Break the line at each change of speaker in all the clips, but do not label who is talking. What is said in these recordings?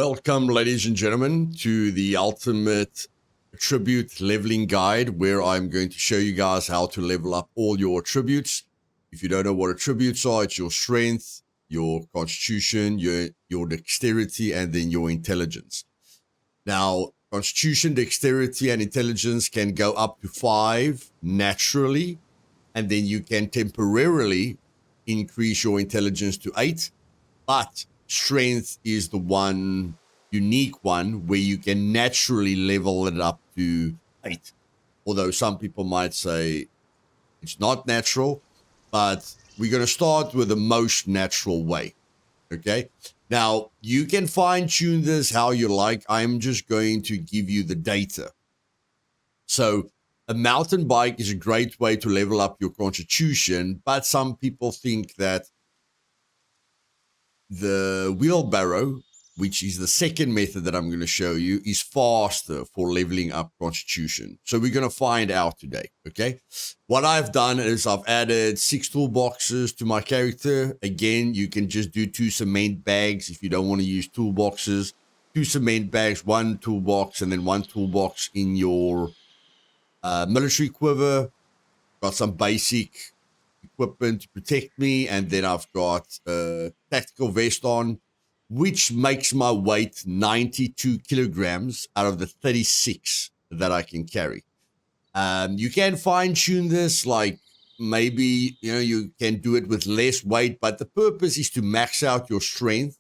Welcome, ladies and gentlemen, to the ultimate attribute leveling guide, where I'm going to show you guys how to level up all your attributes. If you don't know what attributes are, it's your strength, your constitution, your dexterity, and then your intelligence. Now, constitution, dexterity, and intelligence can go up to 5 naturally, and then you can temporarily increase your intelligence to 8, but strength is the one unique one where you can naturally level it up to 8. Although some people might say it's not natural, but we're going to start with the most natural way. Okay. Now, you can fine tune this how you like. I'm just going to give you the data. So, a mountain bike is a great way to level up your constitution, but some people think that the wheelbarrow, which is the second method that I'm going to show you, is faster for leveling up constitution. So we're going to find out today, okay? What I've done is I've added 6 toolboxes to my character. Again, you can just do 2 cement bags if you don't want to use toolboxes. 2 cement bags, 1 toolbox, and then 1 toolbox in your military quiver. Got some basic equipment to protect me, and then I've got a tactical vest on, which makes my weight 92 kilograms out of the 36 that I can carry. You can fine tune this, like maybe you can do it with less weight, but the purpose is to max out your strength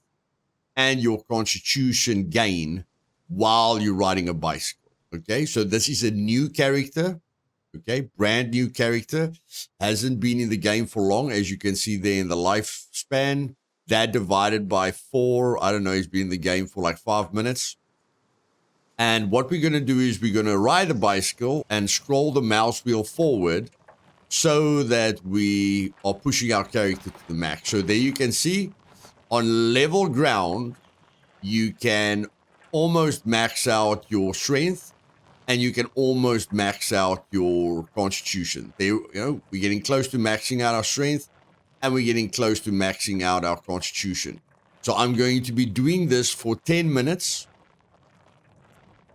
and your constitution gain while you're riding a bicycle. Okay, so this is a new character. Okay, brand new character, hasn't been in the game for long, as you can see there in the lifespan. That divided by 4, I don't know, he's been in the game for like 5 minutes. And what we're going to do is we're going to ride a bicycle and scroll the mouse wheel forward so that we are pushing our character to the max. So there you can see on level ground, you can almost max out your strength, and you can almost max out your constitution. We're getting close to maxing out our strength, and we're getting close to maxing out our constitution. So I'm going to be doing this for 10 minutes,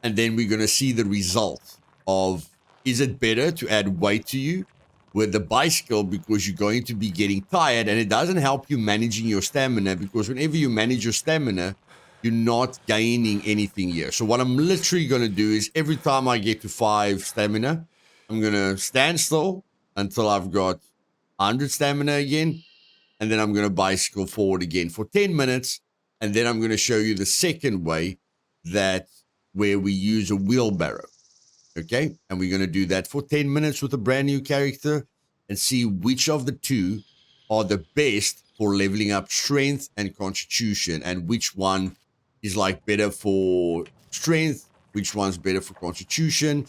and then we're going to see the result of, is it better to add weight to you with the bicycle, because you're going to be getting tired, and it doesn't help you managing your stamina, because whenever you manage your stamina, you're not gaining anything here. So what I'm literally going to do is every time I get to 5 stamina, I'm going to stand still until I've got 100 stamina again. And then I'm going to bicycle forward again for 10 minutes. And then I'm going to show you the second way, where we use a wheelbarrow. Okay. And we're going to do that for 10 minutes with a brand new character and see which of the two are the best for leveling up strength and constitution, and which one is like better for strength, which one's better for constitution.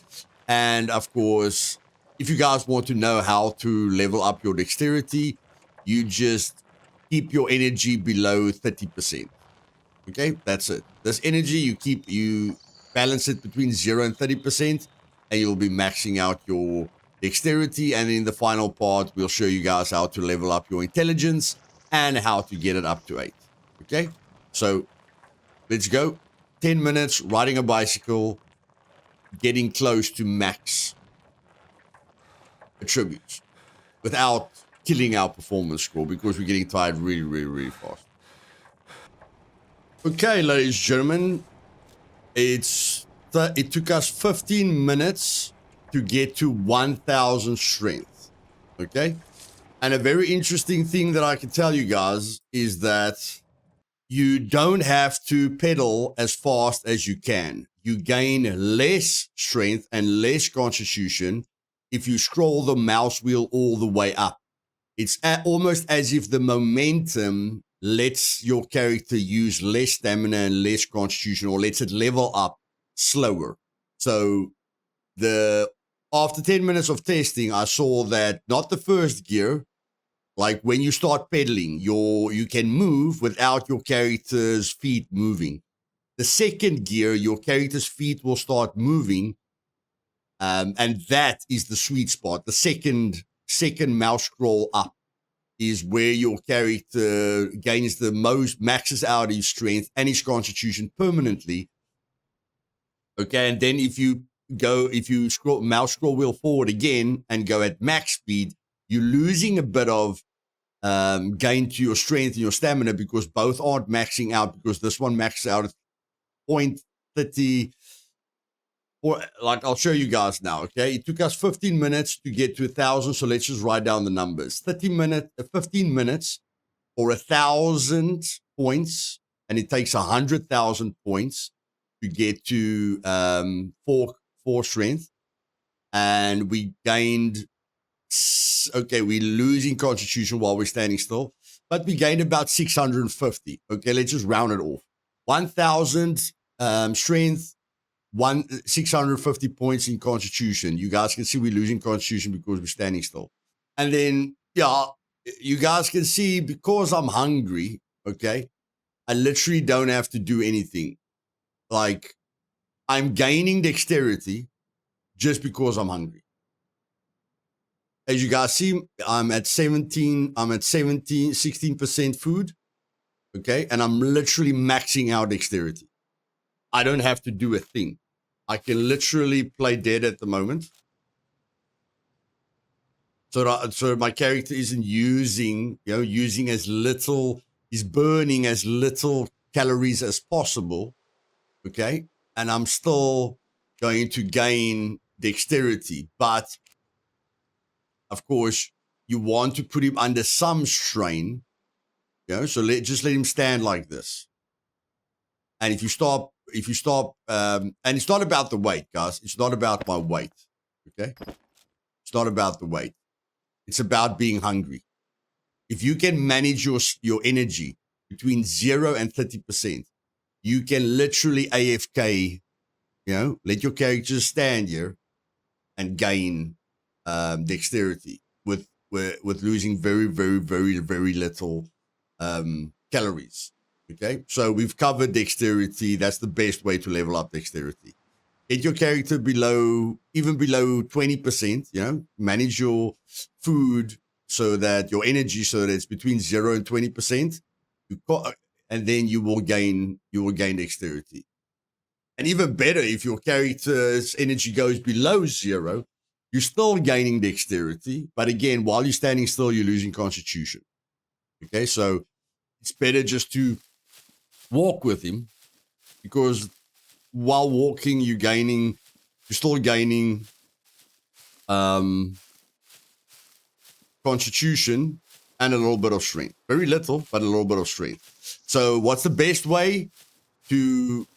And of course, if you guys want to know how to level up your dexterity, you just keep your energy below 30%. Okay, that's it. This energy, you balance it between 0 and 30%, and you'll be maxing out your dexterity. And in the final part, we'll show you guys how to level up your intelligence and how to get it up to 8. Okay, so let's go. 10 minutes riding a bicycle, getting close to max attributes without killing our performance score, because we're getting tired really, really, really fast. Okay, ladies and gentlemen, it took us 15 minutes to get to 1,000 strength. Okay, and a very interesting thing that I can tell you guys is that you don't have to pedal as fast as you can. You gain less strength and less constitution if you scroll the mouse wheel all the way up. It's almost as if the momentum lets your character use less stamina and less constitution, or lets it level up slower. So after 10 minutes of testing, I saw that not the first gear, like when you start pedaling, you can move without your character's feet moving. The second gear, your character's feet will start moving, and that is the sweet spot. The second mouse scroll up. is where your character gains the most, maxes out his strength and his constitution permanently. Okay, and then if you mouse scroll wheel forward again and go at max speed, you're losing a bit of gain to your strength and your stamina because both aren't maxing out, because this one maxes out at 0.30. Or like I'll show you guys now. Okay, it took us 15 minutes to get to 1,000, so let's just write down the numbers. 15 minutes or 1,000 points, and it takes 100,000 points to get to four strength, and we gained. Okay, we're losing constitution while we're standing still, but we gained about 650. Okay, let's just round it off. 1,000 strength. 650 points in constitution. You guys can see we're losing constitution because we're standing still. And then, yeah, you guys can see because I'm hungry, okay, I literally don't have to do anything. Like, I'm gaining dexterity just because I'm hungry. As you guys see, I'm at 16% food, okay, and I'm literally maxing out dexterity. I don't have to do a thing. I can literally play dead at the moment. So my character isn't using as little, is burning as little calories as possible. Okay. And I'm still going to gain dexterity. But of course, you want to put him under some strain. So just let him stand like this. And if you stop, and it's not about the weight, guys. It's not about my weight, okay? It's not about the weight. It's about being hungry. If you can manage your energy between 0 and 30%, you can literally AFK, let your character stand here and gain dexterity with losing very, very, very, very little calories. Okay, so we've covered dexterity. That's the best way to level up dexterity. Get your character even below 20%, manage your food so that your energy, so that it's between 0 and 20%, and then you will gain dexterity. And even better, if your character's energy goes below 0, you're still gaining dexterity. But again, while you're standing still, you're losing constitution. Okay, so it's better just to walk with him, because while walking you're still gaining constitution and a little bit of strength. Very little, but a little bit of strength. So what's the best way to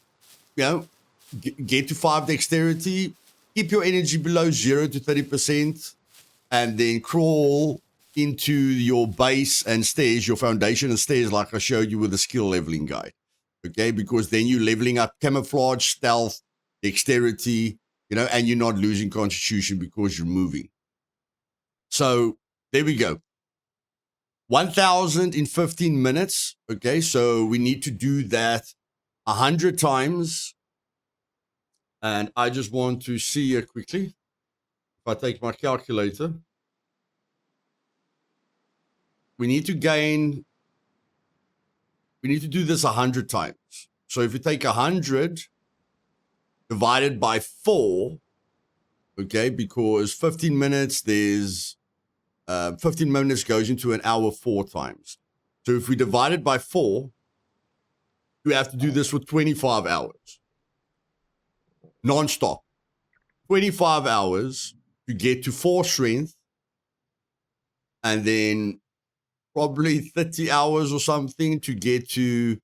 get to 5 dexterity? Keep your energy below 0 to 30%, and then crawl into your base and stairs, your foundation and stairs, like I showed you with the skill leveling guide. Okay, because then you're leveling up camouflage, stealth, dexterity, and you're not losing constitution because you're moving. So there we go. 1,000 in 15 minutes. Okay, so we need to do that 100 times. And I just want to see here quickly. If I take my calculator, we need to do this 100 times. So if you take 100 divided by 4, okay, because 15 minutes, 15 minutes goes into an hour 4 times. So if we divide it by 4, you have to do this for 25 hours. Non-stop. 25 hours to get to 4 strength, and then probably 30 hours or something to get to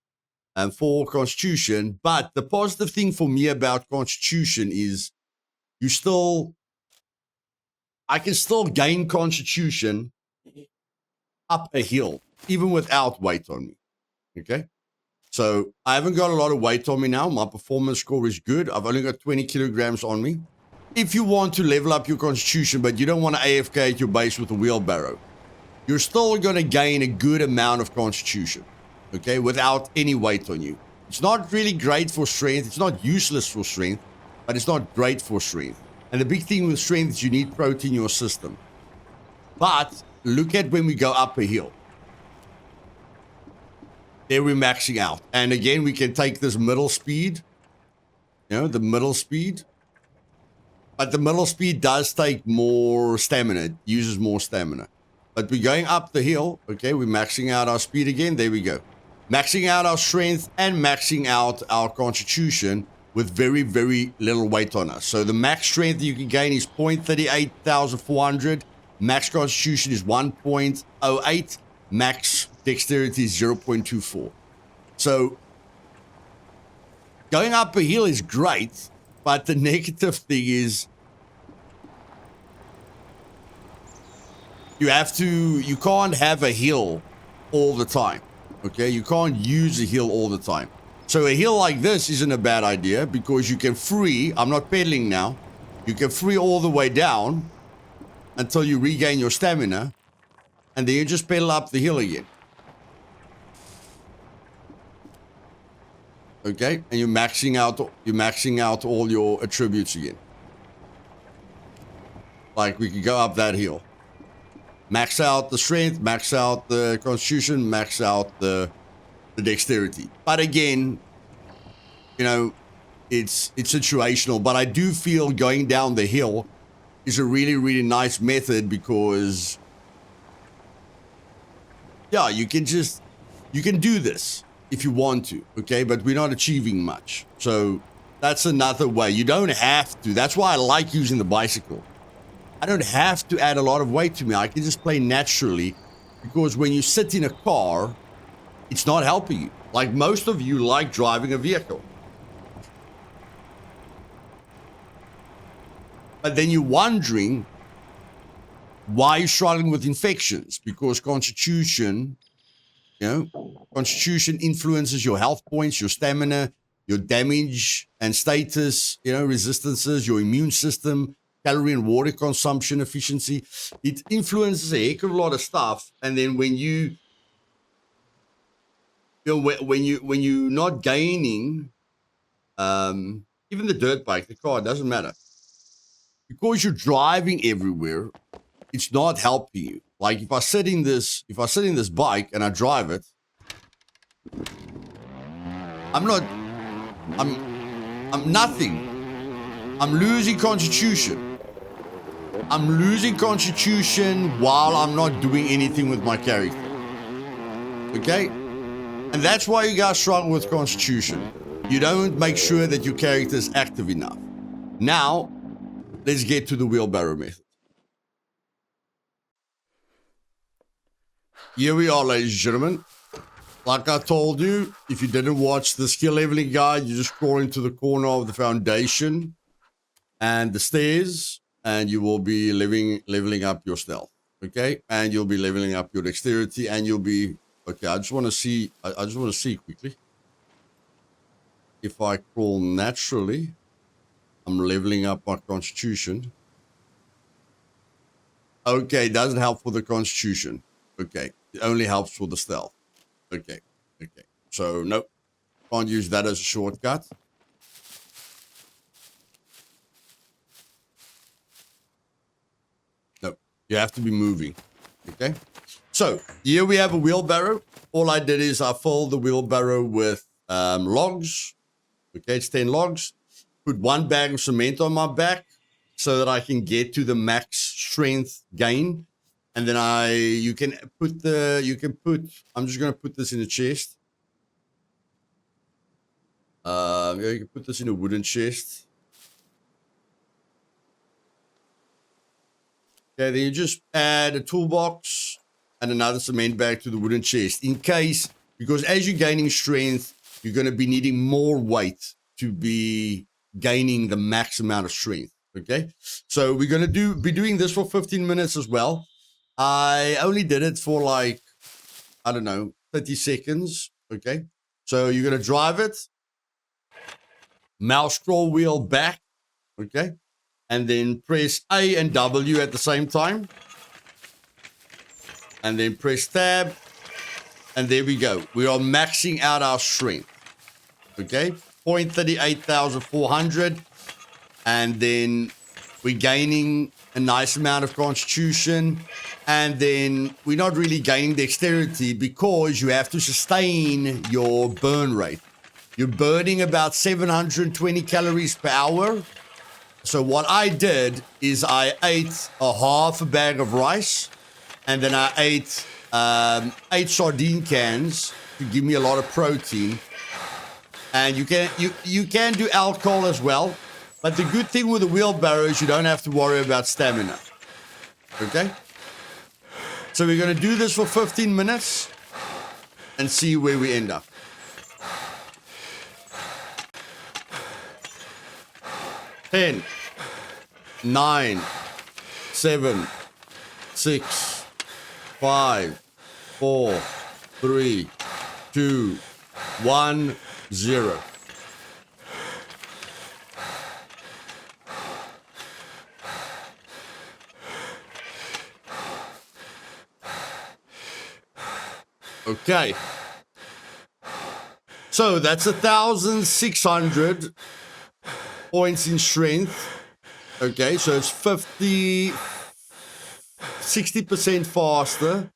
4 constitution. But the positive thing for me about constitution is I can still gain constitution up a hill, even without weight on me. Okay? So I haven't got a lot of weight on me now. My performance score is good. I've only got 20 kilograms on me. If you want to level up your constitution, but you don't want to AFK at your base with a wheelbarrow, you're still going to gain a good amount of constitution, okay, without any weight on you. It's not really great for strength. It's not useless for strength, but it's not great for strength. And the big thing with strength is you need protein in your system. But look at when we go up a hill. There we're maxing out. And again, we can take this middle speed. You know, the middle speed. But the middle speed does take more stamina. It uses more stamina. But we're going up the hill. Okay, we're maxing out our speed again. There we go. Maxing out our strength and maxing out our constitution with very, very little weight on us. So the max strength you can gain is 0.38,400. Max constitution is 1.08. Max dexterity is 0.24. So going up a hill is great, but the negative thing is you can't have a hill all the time. Okay, you can't use a hill all the time. So a hill like this isn't a bad idea because you can free, I'm not pedaling now, you can free all the way down until you regain your stamina, and then you just pedal up the hill again. Okay, and you're maxing out all your attributes again. Like we could go up that hill. Max out the strength, max out the constitution, max out the dexterity. But again, you know, it's situational. But I do feel going down the hill is a really, really nice method because, yeah, you can do this if you want to, okay? But we're not achieving much. So that's another way. You don't have to. That's why I like using the bicycle. I don't have to add a lot of weight to me. I can just play naturally because when you sit in a car, it's not helping you. Like most of you like driving a vehicle. But then you're wondering why you're struggling with infections because constitution influences your health points, your stamina, your damage and status, resistances, your immune system, calorie and water consumption efficiency. It influences a heck of a lot of stuff. And then when when you're not gaining, even the dirt bike, the car, it doesn't matter. Because you're driving everywhere, it's not helping you. Like if I sit in this bike and I drive it, I'm nothing. I'm losing constitution. I'm losing constitution while I'm not doing anything with my character. Okay? And that's why you guys struggle with constitution. You don't make sure that your character is active enough. Now, let's get to the wheelbarrow method. Here we are, ladies and gentlemen. Like I told you, if you didn't watch the skill leveling guide, you just scroll into the corner of the foundation and the stairs, and you will be leveling up your stealth, okay? And you'll be leveling up your dexterity, and you'll be okay. I just want to see quickly if I crawl naturally. I'm leveling up my constitution. Okay, it doesn't help for the constitution. Okay, it only helps for the stealth. Okay. So nope, can't use that as a shortcut. No, you have to be moving. Okay. So here we have a wheelbarrow. All I did is I filled the wheelbarrow with logs. Okay, it's 10 logs. Put one bag of cement on my back so that I can get to the max strength gain. And then I'm just going to put this in a chest. You can put this in a wooden chest. Okay, then you just add a toolbox and another cement bag to the wooden chest in case, because as you're gaining strength, you're going to be needing more weight to be gaining the max amount of strength. Okay, so we're going to be doing this for 15 minutes as well. I only did it for like, I don't know, 30 seconds. Okay, so you're going to drive it, mouse scroll wheel back. Okay, and then press A and W at the same time. And then press tab. And there we go. We are maxing out our strength. Okay, 0.38,400. And then we're gaining a nice amount of constitution. And then we're not really gaining dexterity because you have to sustain your burn rate. You're burning about 720 calories per hour. So what I did is I ate a half a bag of rice, and then I ate 8 sardine cans to give me a lot of protein. And you can do alcohol as well. But the good thing with the wheelbarrow is you don't have to worry about stamina. Okay? So we're going to do this for 15 minutes and see where we end up. Ten, 9, 7, 6, 5, 4, 3, 2, 1, 0. Okay. So that's 1,600 points in strength. Okay, so it's 60% faster.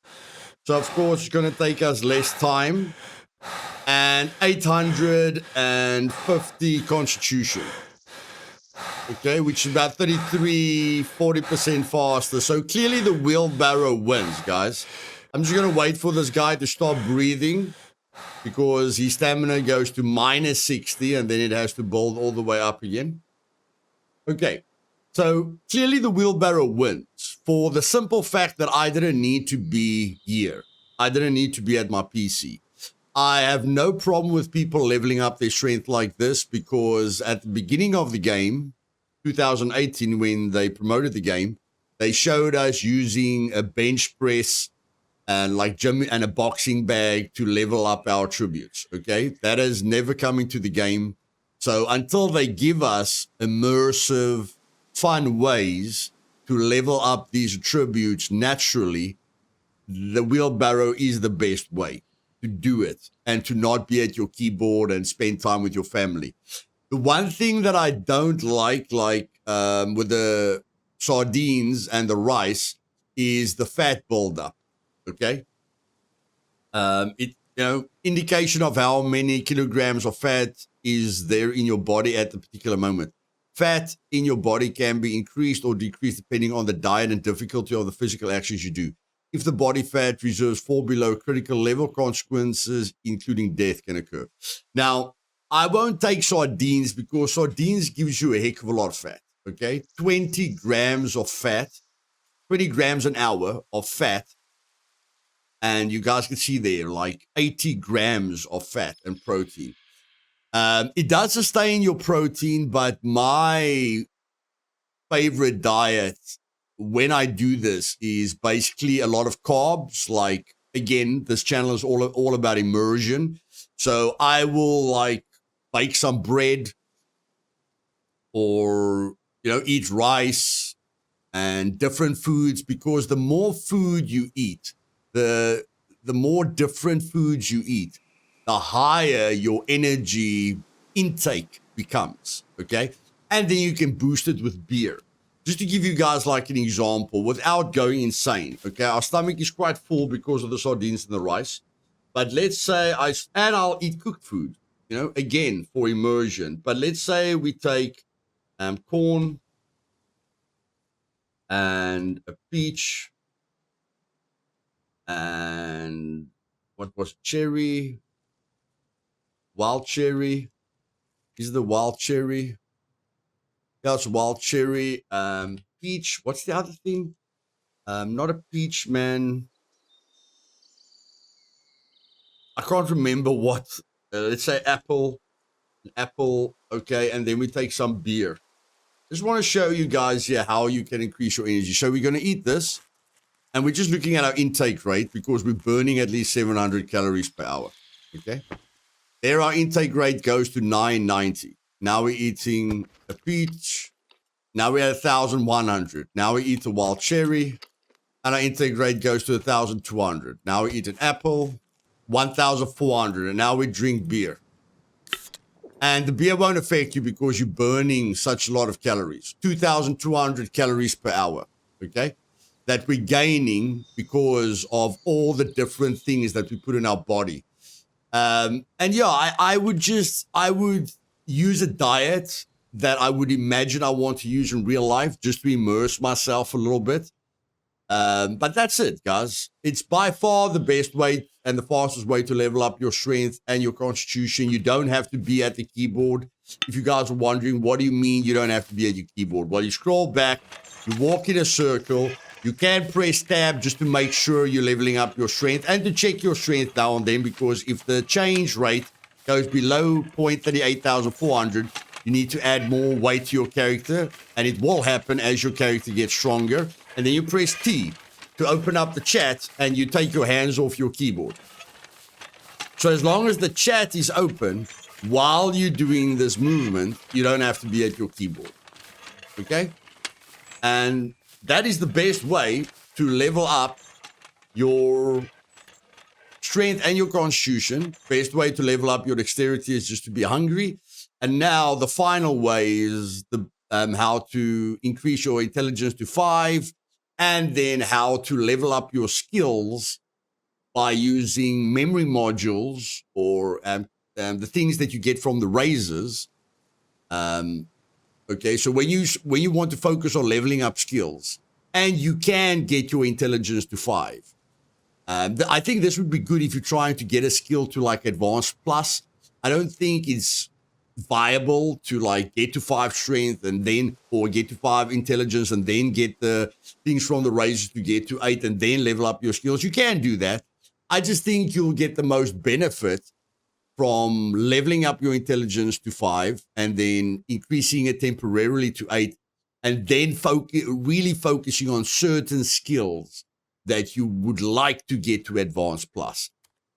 So of course it's going to take us less time. And 850 constitution. Okay, which is about 40% faster. So clearly the wheelbarrow wins, guys. I'm just going to wait for this guy to stop breathing because his stamina goes to minus 60 and then it has to build all the way up again. Okay, so clearly the wheelbarrow wins for the simple fact that I didn't need to be here. I didn't need to be at my PC. I have no problem with people leveling up their strength like this because at the beginning of the game, 2018, when they promoted the game, they showed us using a bench press and like gym and a boxing bag to level up our attributes. Okay, that is never coming to the game. So until they give us immersive, fun ways to level up these attributes naturally, the wheelbarrow is the best way to do it and to not be at your keyboard and spend time with your family. The one thing that I don't like with the sardines and the rice is the fat buildup. Okay, indication of how many kilograms of fat is there in your body at the particular moment. Fat in your body can be increased or decreased depending on the diet and difficulty of the physical actions you do. If the body fat reserves fall below critical level, consequences, including death, can occur. Now, I won't take sardines because sardines gives you a heck of a lot of fat. Okay, 20 grams of fat, 20 grams an hour of fat. And you guys can see there, like 80 grams of fat and protein. It does sustain your protein, but my favorite diet when I do this is basically a lot of carbs. Like, again, this channel is all about immersion. So I will like bake some bread or, eat rice and different foods, because the more food you eat, the more different foods you eat, the higher your energy intake becomes, okay? And then you can boost it with beer. Just to give you guys like an example, without going insane, okay? Our stomach is quite full because of the sardines and the rice. But let's say I'll eat cooked food, again, for immersion. But let's say we take corn and a peach and what was cherry, wild cherry. Is the wild cherry? Yeah, it's wild cherry. Peach. What's the other thing? Not a peach, man. I can't remember what. Let's say apple. An apple. Okay, and then we take some beer. Just want to show you guys here how you can increase your energy. So we're going to eat this. And we're just looking at our intake rate because we're burning at least 700 calories per hour. Okay. There our intake rate goes to 990. Now we're eating a peach. Now we're at 1,100. Now we eat a wild cherry. And our intake rate goes to 1,200. Now we eat an apple. 1,400. And now we drink beer. And the beer won't affect you because you're burning such a lot of calories. 2,200 calories per hour. Okay. that we're gaining because of all the different things that we put in our body. And yeah, I would use a diet that I would imagine I want to use in real life just to immerse myself a little bit. But that's it, guys. It's by far the best way and the fastest way to level up your strength and your constitution. You don't have to be at the keyboard. If you guys are wondering, what do you mean you don't have to be at your keyboard? Well, you scroll back, you walk in a circle, you can press tab just to make sure you're leveling up your strength and to check your strength now and then, because if the change rate goes below 0.38,400, you need to add more weight to your character, and it will happen as your character gets stronger. And then you press T to open up the chat, and you take your hands off your keyboard. So as long as the chat is open while you're doing this movement, you don't have to be at your keyboard. Okay? And that is the best way to level up your strength and your constitution. Best way to level up your dexterity is just to be hungry. And now the final way is the how to increase your intelligence to 5, and then how to level up your skills by using memory modules or the things that you get from the raises. Okay, so when you want to focus on leveling up skills, and you can get your intelligence to 5. I think this would be good if you're trying to get a skill to like advanced plus. I don't think it's viable to like get to 5 strength and then, or get to 5 intelligence and then get the things from the raises to get to 8 and then level up your skills. You can do that. I just think you'll get the most benefit from leveling up your intelligence to 5 and then increasing it temporarily to 8, and then really focusing on certain skills that you would like to get to advanced plus.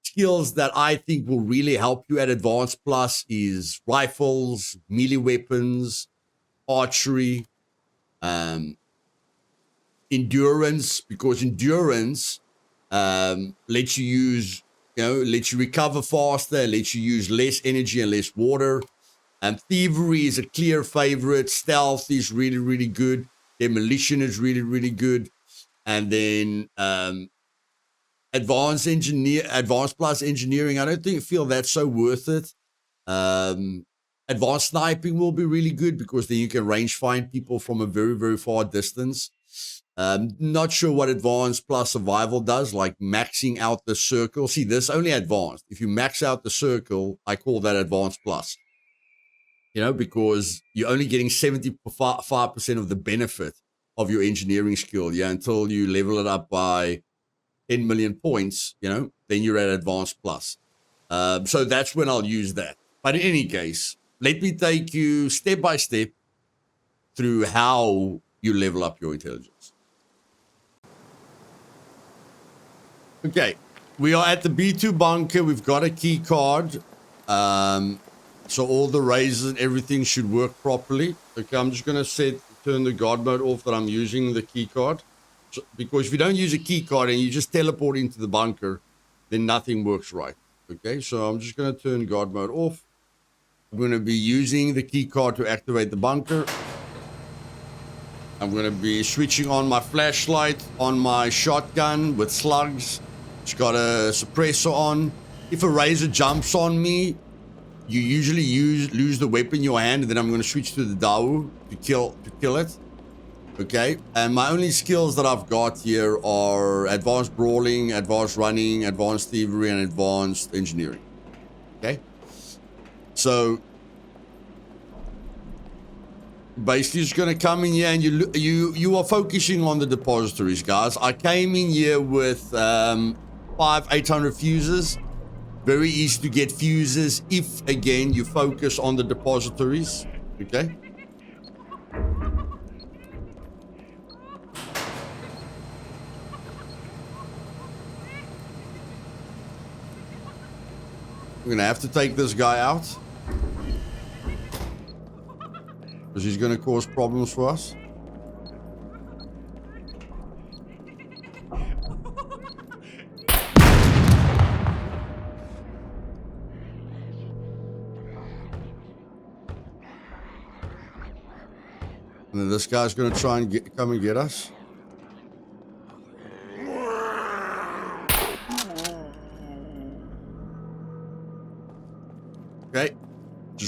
Skills that I think will really help you at advanced plus is rifles, melee weapons, archery, endurance, because endurance lets you lets you recover faster, lets you use less energy and less water. Thievery is a clear favorite. Stealth is really, really good. Demolition is really, really good. And then advanced plus engineering, I don't feel that's so worth it. Advanced sniping will be really good because then you can range find people from a very, very far distance. Not sure what advanced plus survival does, like maxing out the circle. See, this only advanced. If you max out the circle, I call that advanced plus. Because you're only getting 75% of the benefit of your engineering skill, until you level it up by 10 million points, then you're at advanced plus. So that's when I'll use that. But in any case, let me take you step by step through how you level up your intelligence. Okay, we are at the B2 bunker. We've got a key card. So all the raises and everything should work properly. Okay, I'm just going to turn the guard mode off that I'm using the key card. Because if you don't use a key card and you just teleport into the bunker, then nothing works right. Okay, so I'm just going to turn guard mode off. I'm going to be using the key card to activate the bunker. I'm going to be switching on my flashlight on my shotgun with slugs. It's got a suppressor on. If a razor jumps on me, you usually lose the weapon in your hand, and then I'm going to switch to the Dao to kill it. Okay, and my only skills that I've got here are advanced brawling, advanced running, advanced thievery, and advanced engineering. Okay, so basically just going to come in here and you are focusing on the depositories, guys. I came in here with 5 800 fuses. Very easy to get fuses if, again, you focus on the depositories. Okay. We're going to have to take this guy out, because he's going to cause problems for us. And then this guy's going to try and come and get us.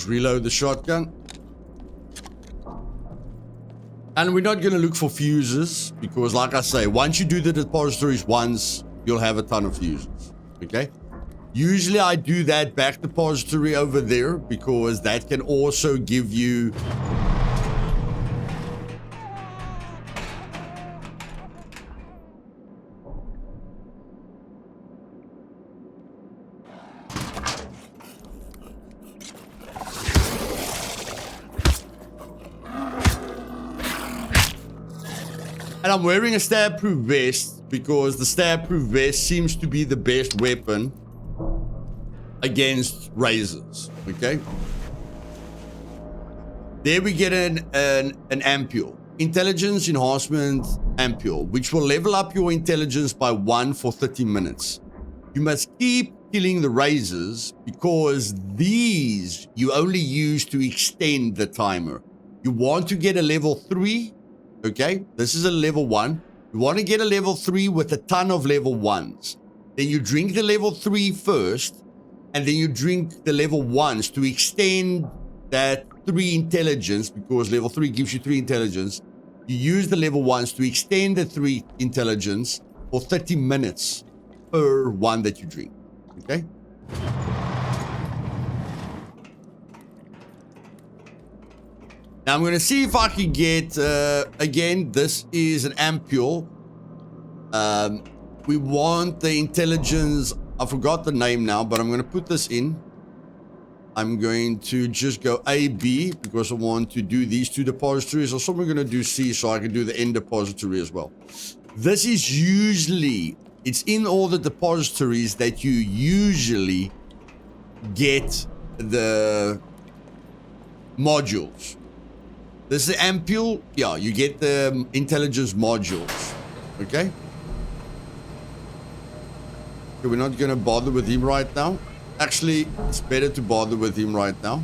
just reload the shotgun. And we're not going to look for fuses because, like I say, once you do the depositories once, you'll have a ton of fuses. Okay? Usually I do that back depository over there because that can also give you... And I'm wearing a stab-proof vest because the stab-proof vest seems to be the best weapon against razors, okay? There we get an ampule. Intelligence enhancement ampule, which will level up your intelligence by 1 for 30 minutes. You must keep killing the razors because these you only use to extend the timer. You want to get a level 3. Okay, this is a level 1. You want to get a level 3 with a ton of level 1s. Then you drink the level 3 first, and then you drink the level 1s to extend that 3 intelligence, because level 3 gives you 3 intelligence. You use the level 1s to extend the 3 intelligence for 30 minutes per one that you drink. Okay? Now I'm going to see if I can get, again, this is an ampule. We want the intelligence, I forgot the name now, but I'm going to put this in. I'm going to just go A, B, because I want to do these 2 depositories. Also, we're going to do C, so I can do the end depository as well. This is usually, it's in all the depositories that you usually get the modules. This is the ampule. Yeah, you get the intelligence modules. Okay? Okay, we're not going to bother with him right now. Actually, it's better to bother with him right now.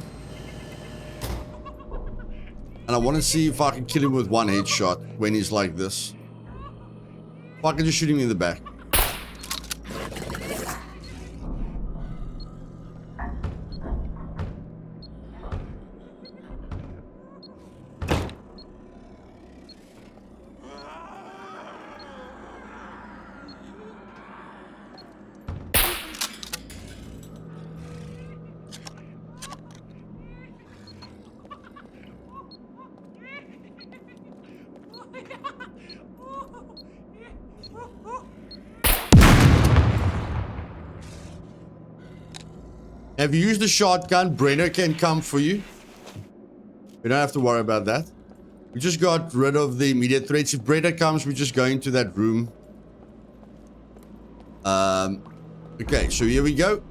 And I want to see if I can kill him with 1 headshot when he's like this. If I can just shoot him in the back. Have you used the shotgun? Brenner can come for you. We don't have to worry about that. We just got rid of the immediate threats. If Brenner comes, we just go into that room. Okay, so here we go.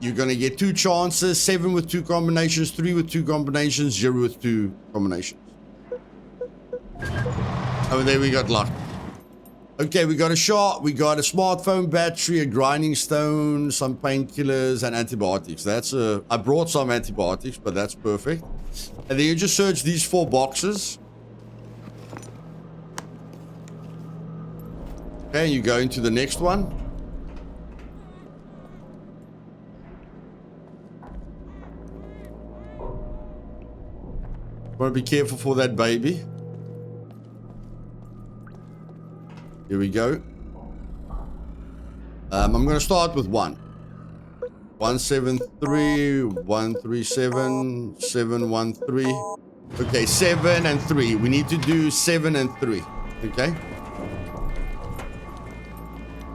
You're going to get 2 chances. 7 with 2 combinations. 3 with 2 combinations. 0 with 2 combinations. Oh, there we got luck. Okay, we got a shot, we got a smartphone battery, a grinding stone, some painkillers, and antibiotics. That's I brought some antibiotics, but that's perfect. And then you just search these 4 boxes. Okay, you go into the next one. Want to be careful for that baby. Here we go. I'm going to start with 1. 173, 137, 713. Okay, 7 and 3. We need to do 7 and 3. Okay.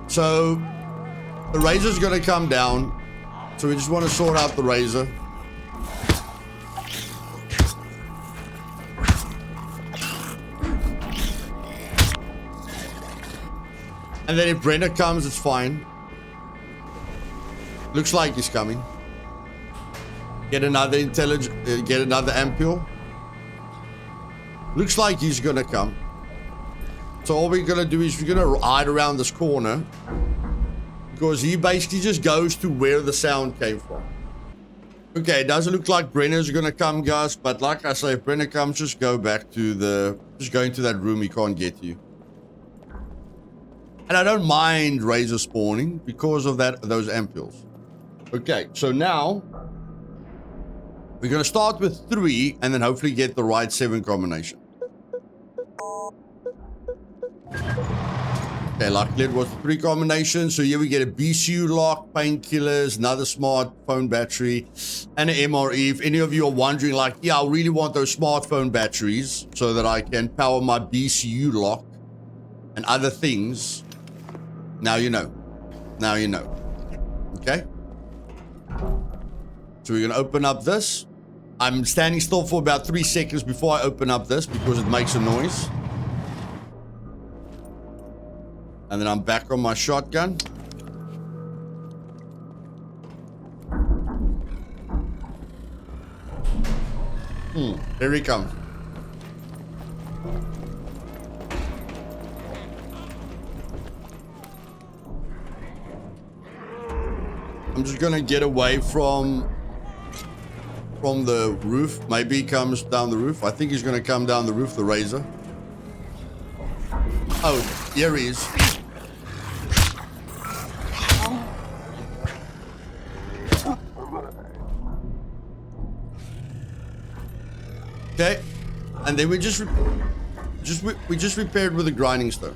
So the razor's going to come down. So we just want to sort out the razor. And then if Brenner comes, it's fine. Looks like he's coming. Get another get another ampule. Looks like he's gonna come. So all we're gonna do is we're gonna hide around this corner. Because he basically just goes to where the sound came from. Okay, it doesn't look like Brenner's gonna come, guys. But like I say, if Brenner comes, just go back to the... Just go into that room, he can't get you. And I don't mind razor spawning because of those ampules. Okay, so now We're going to start with 3 and then hopefully get the right 7 combination. Okay, luckily it was 3 combinations. So here we get a BCU lock, painkillers, another smartphone battery, and an MRE. If any of you are wondering, like, yeah, I really want those smartphone batteries so that I can power my BCU lock and other things. Now you know. Now you know. Okay? So we're going to open up this. I'm standing still for about 3 seconds before I open up this because it makes a noise. And then I'm back on my shotgun. Here he comes. I'm just gonna get away from the roof. Maybe he comes down the roof. I think he's gonna come down the roof, the razor. Oh, here he is. Okay, and then we just repaired with a grinding stone.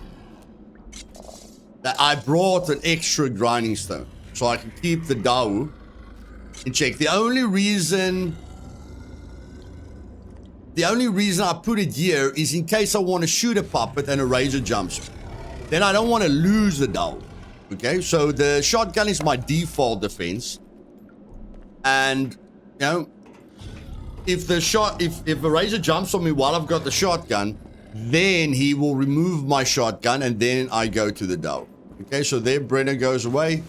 I brought an extra grinding stone so I can keep the Dao in check. The only reason I put it here is in case I want to shoot a puppet and a razor jumps. Then I don't want to lose the Dao. Okay, so the shotgun is my default defense, and you know, if a razor jumps on me while I've got the shotgun, then he will remove my shotgun and then I go to the Dao. Okay, so there Brenner goes away.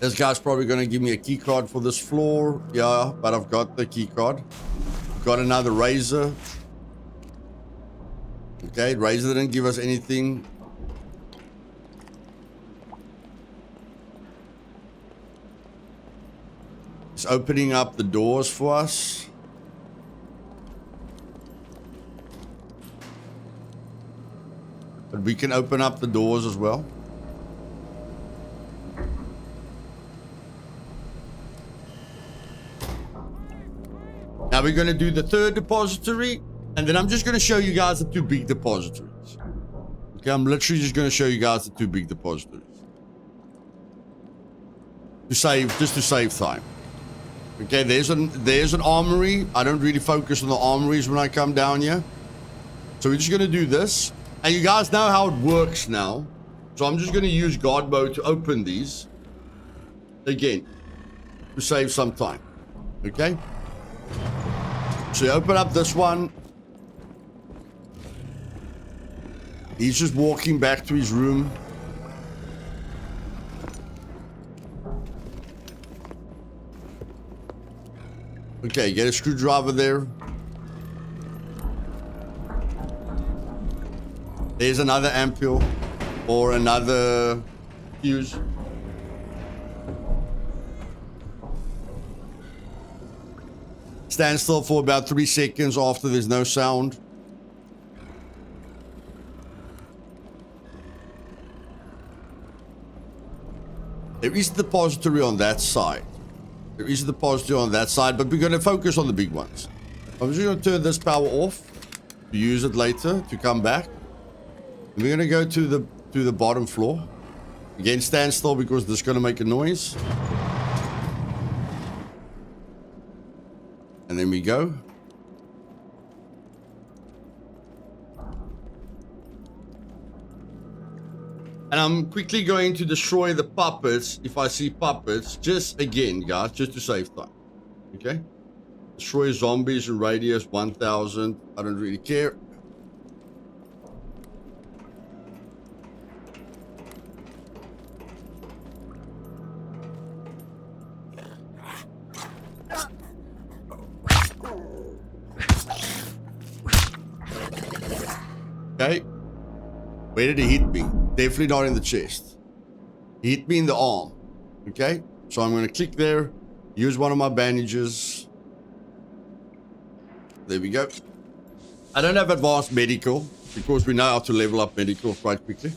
This guy's probably going to give me a key card for this floor. Yeah, but I've got the key card. Got another razor. Okay, razor didn't give us anything. It's opening up the doors for us. But we can open up the doors as well. Now we're going to do the 3rd depository, and then I'm just going to show you guys the 2 big depositories. Okay, I'm literally just going to show you guys the 2 big depositories. Just to save time. Okay, there's an armory. I don't really focus on the armories when I come down here. So we're just going to do this. And you guys know how it works now. So I'm just going to use guard mode to open these. Again, to save some time. Okay? So you open up this one. He's just walking back to his room. Okay, get a screwdriver there. There's another ampule or another fuse. Stand still for about 3 seconds after there's no sound. There is a depository on that side. There is a depository on that side, but we're going to focus on the big ones. I'm just going to turn this power off to use it later to come back. And we're going to go to the bottom floor. Again, stand still because this is going to make a noise. And then we go. And I'm quickly going to destroy the puppets if I see puppets. Just again, guys, just to save time. Okay? Destroy zombies in radius 1000. I don't really care. Okay. Where did he hit me? Definitely not in the chest. He hit me in the arm. Okay. So I'm going to click there. Use one of my bandages. There we go. I don't have advanced medical because we know how to level up medical quite quickly.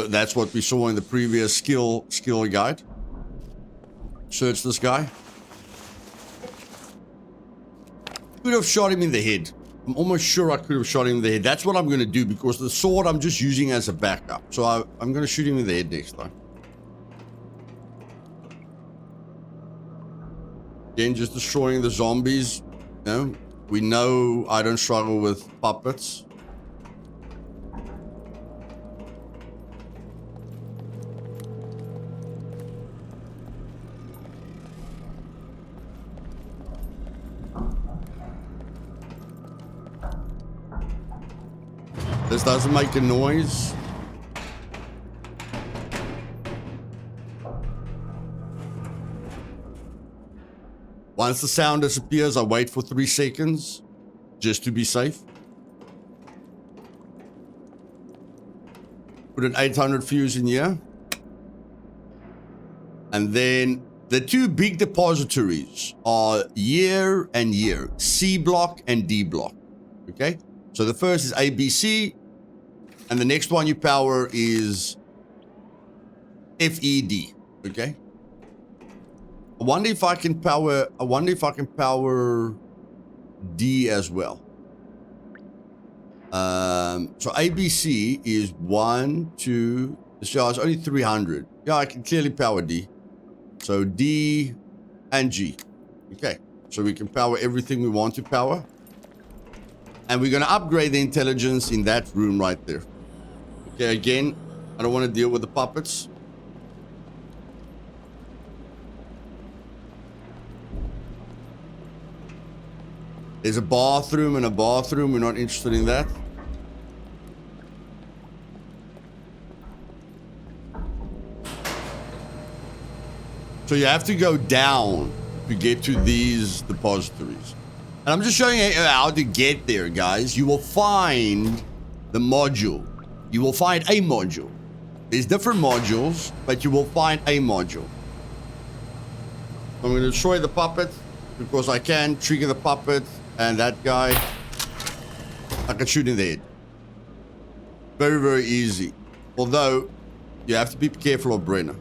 That's what we saw in the previous skill guide. Search this guy. Could have shot him in the head. I'm almost sure I could have shot him in the head. That's what I'm going to do because the sword I'm just using as a backup. So I'm going to shoot him in the head next time. Again, just destroying the zombies. You know, we know I don't struggle with puppets. This doesn't make a noise. Once the sound disappears, I wait for 3 seconds just to be safe. Put an 800 fuse in here. And then the 2 big depositories are year and year, C block and D block. Okay? So the first is ABC. And the next one you power is FED, okay? I wonder if I can power D as well. So ABC is 1, 2, so it's only 300. Yeah, I can clearly power D. So D and G. Okay, so we can power everything we want to power. And we're going to upgrade the intelligence in that room right there. Okay, again, I don't want to deal with the puppets. There's a bathroom and a bathroom. We're not interested in that. So you have to go down to get to these depositories. And I'm just showing you how to get there, guys. You will find the module. You will find a module. There's different modules, but you will find a module. I'm going to destroy the puppet because I can trigger the puppet and that guy. I can shoot in the head. Very, very easy. Although, you have to be careful of Brenner.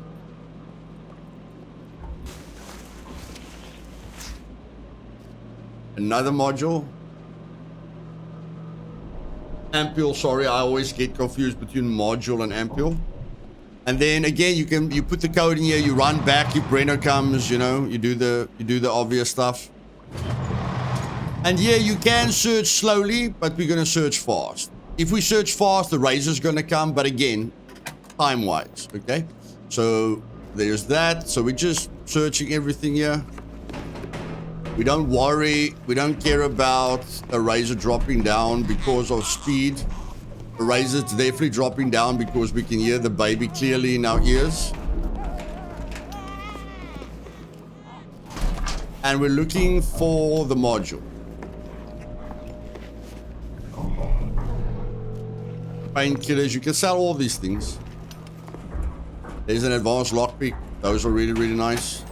Another module. Ampule, sorry, I always get confused between module and ampule. And then again, you put the code in here, you run back, your Brenner comes, you know, you do the obvious stuff. And yeah, you can search slowly, but we're gonna search fast. If we search fast, the razor's gonna come, but again, time-wise, okay? So there's that. So we're just searching everything here. We don't worry, we don't care about a razor dropping down because of speed. The razor's definitely dropping down because we can hear the baby clearly in our ears. And we're looking for the module. Painkillers, you can sell all these things. There's an advanced lockpick. Those are really, really nice.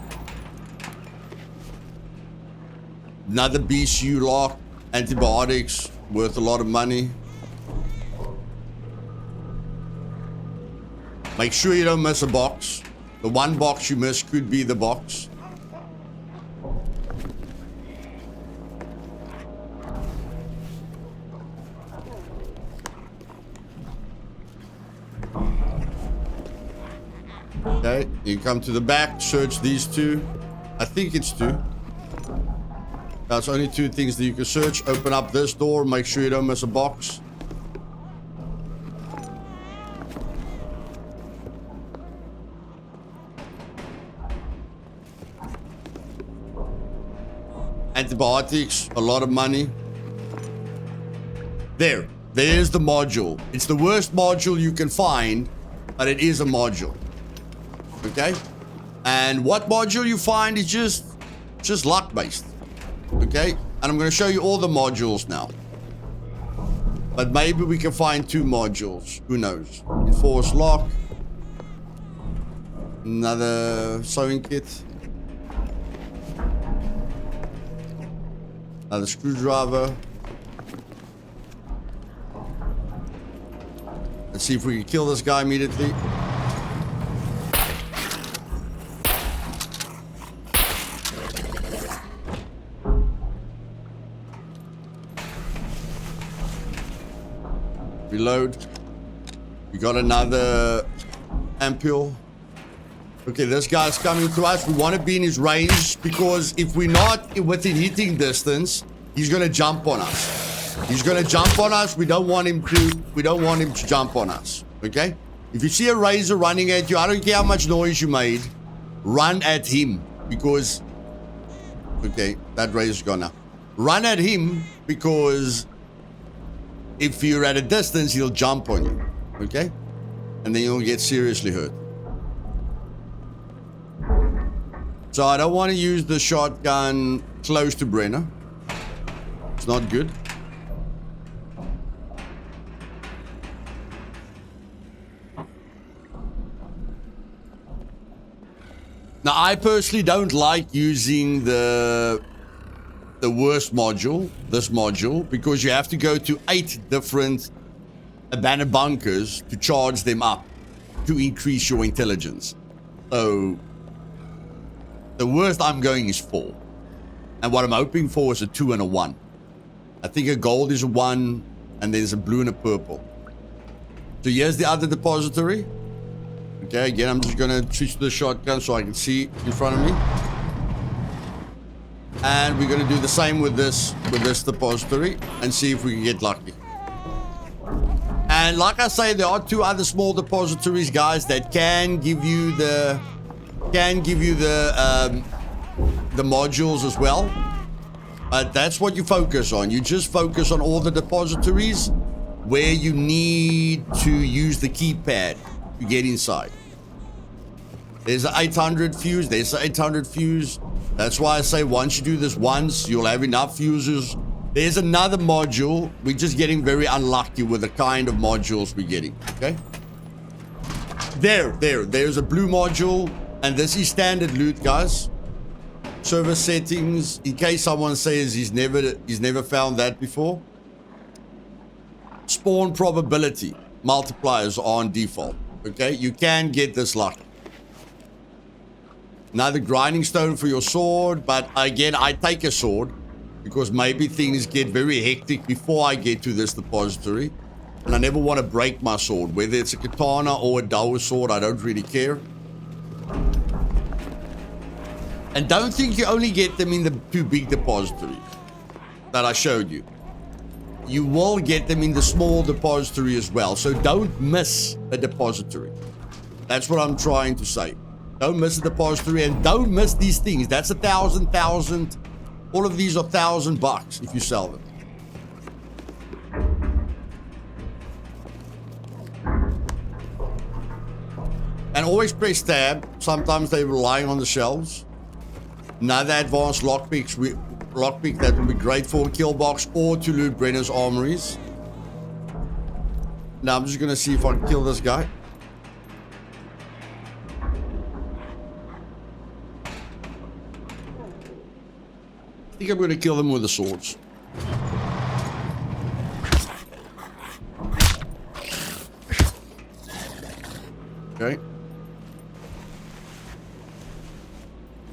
Another BCU lock, antibiotics, worth a lot of money. Make sure you don't miss a box. The one box you miss could be the box. Okay, you come to the back, search these 2. I think it's 2. That's only 2 things that you can search. Open up this door, make sure you don't miss a box. Antibiotics, a lot of money. There's the module. It's the worst module you can find, but it is a module. Okay? And what module you find is just luck based. Okay, and I'm going to show you all the modules now. But maybe we can find 2 modules. Who knows? Enforced lock. Another sewing kit. Another screwdriver. Let's see if we can kill this guy immediately. Reload. We got another ampule. Okay, this guy's coming to us. We want to be in his range because if we're not within hitting distance, he's going to jump on us. He's going to jump on us. We don't want him to jump on us. Okay? If you see a razor running at you, I don't care how much noise you made, run at him because... Okay, that razor's gone now. Run at him because if you're at a distance, he'll jump on you. Okay? And then you'll get seriously hurt. So I don't want to use the shotgun close to Brenner. It's not good. Now, I personally don't like using the worst module, this module, because you have to go to 8 different abandoned bunkers to charge them up to increase your intelligence. So the worst I'm going is 4. And what I'm hoping for is a 2 and a 1. I think a gold is a 1, and there's a blue and a purple. So here's the other depository. Okay, again, I'm just going to switch to the shotgun so I can see in front of me. And we're going to do the same with this depository and see if we can get lucky. And like I say, there are 2 other small depositories, guys, that can give you the modules as well. But that's what you focus on. You just focus on all the depositories where you need to use the keypad to get inside. There's an 800 fuse. There's an 800 fuse. That's why I say once you do this once, you'll have enough fuses. There's another module. We're just getting very unlucky with the kind of modules we're getting. Okay? There's a blue module. And this is standard loot, guys. Server settings. In case someone says he's never found that before. Spawn probability. Multipliers are on default. Okay? You can get this lucky. Another grinding stone for your sword, but again, I take a sword because maybe things get very hectic before I get to this depository, and I never want to break my sword, whether it's a katana or a Dao sword. I don't really care. And don't think you only get them in the 2 big depositories that I showed you. You will get them in the small depository as well, so don't miss a depository. That's what I'm trying to say. Don't miss a depository and don't miss these things. That's 1,000. All of these are $1,000 if you sell them. And always press tab. Sometimes they're relying on the shelves. Another advanced lockpick that would be great for a kill box or to loot Brenner's armories. Now I'm just going to see if I can kill this guy. I think I'm going to kill them with the swords. Okay.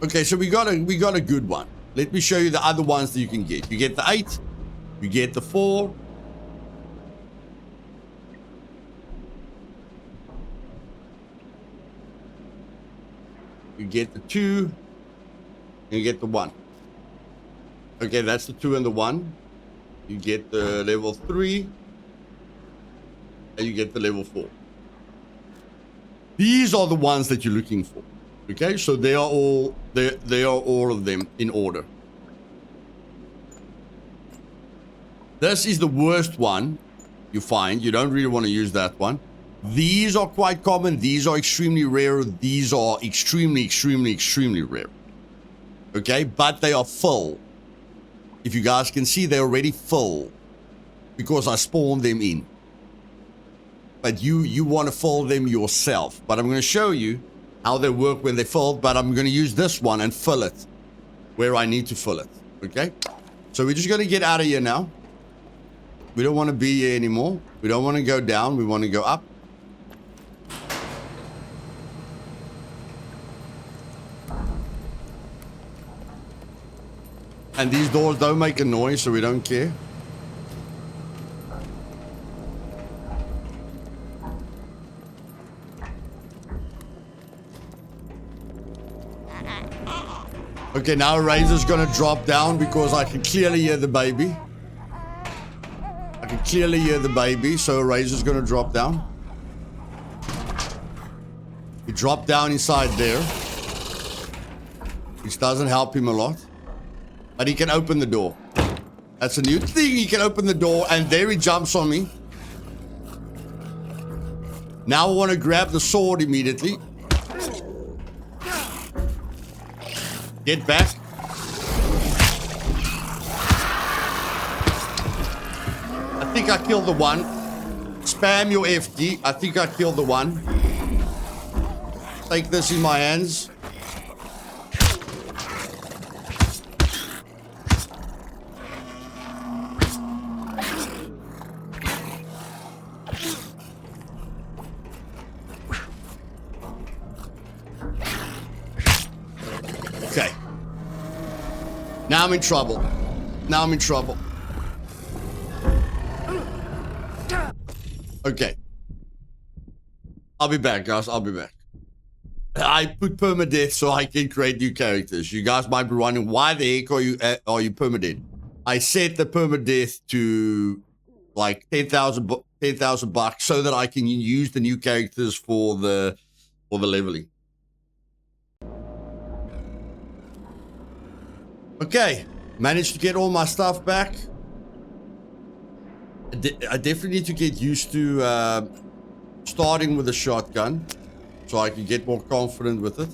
Okay, so we got a good one. Let me show you the other ones that you can get. You get the 8, you get the 4. You get the 2, and you get the 1. Okay, that's the 2 and the 1. You get the level 3, and you get the level 4. These are the ones that you're looking for. Okay, so they are all of them in order. This is the worst one you find. You don't really want to use that one. These are quite common. These are extremely rare. These are extremely rare. Okay, but they are full. If you guys can see, they're already full because I spawned them in. But you want to fill them yourself. But I'm going to show you how they work when they're filled. But I'm going to use this one and fill it where I need to fill it. Okay? So we're just going to get out of here now. We don't want to be here anymore. We don't want to go down. We want to go up. And these doors don't make a noise, so we don't care. Okay, now Razor's gonna drop down because I can clearly hear the baby. I can clearly hear the baby, so Razor's gonna drop down. He dropped down inside there, which doesn't help him a lot. But he can open the door. That's a new thing. He can open the door, and there he jumps on me. Now I want to grab the sword immediately. Get back. I think I killed the one. Spam your F key. I think I killed the one. Take this in my hands. Okay. Now I'm in trouble. Now I'm in trouble. Okay. I'll be back, guys. I'll be back. I put permadeath so I can create new characters. You guys might be wondering, why the heck are you permadeath? I set the permadeath to like 10,000 bucks so that I can use the new characters for the leveling. Okay, managed to get all my stuff back. I definitely need to get used to starting with a shotgun so I can get more confident with it.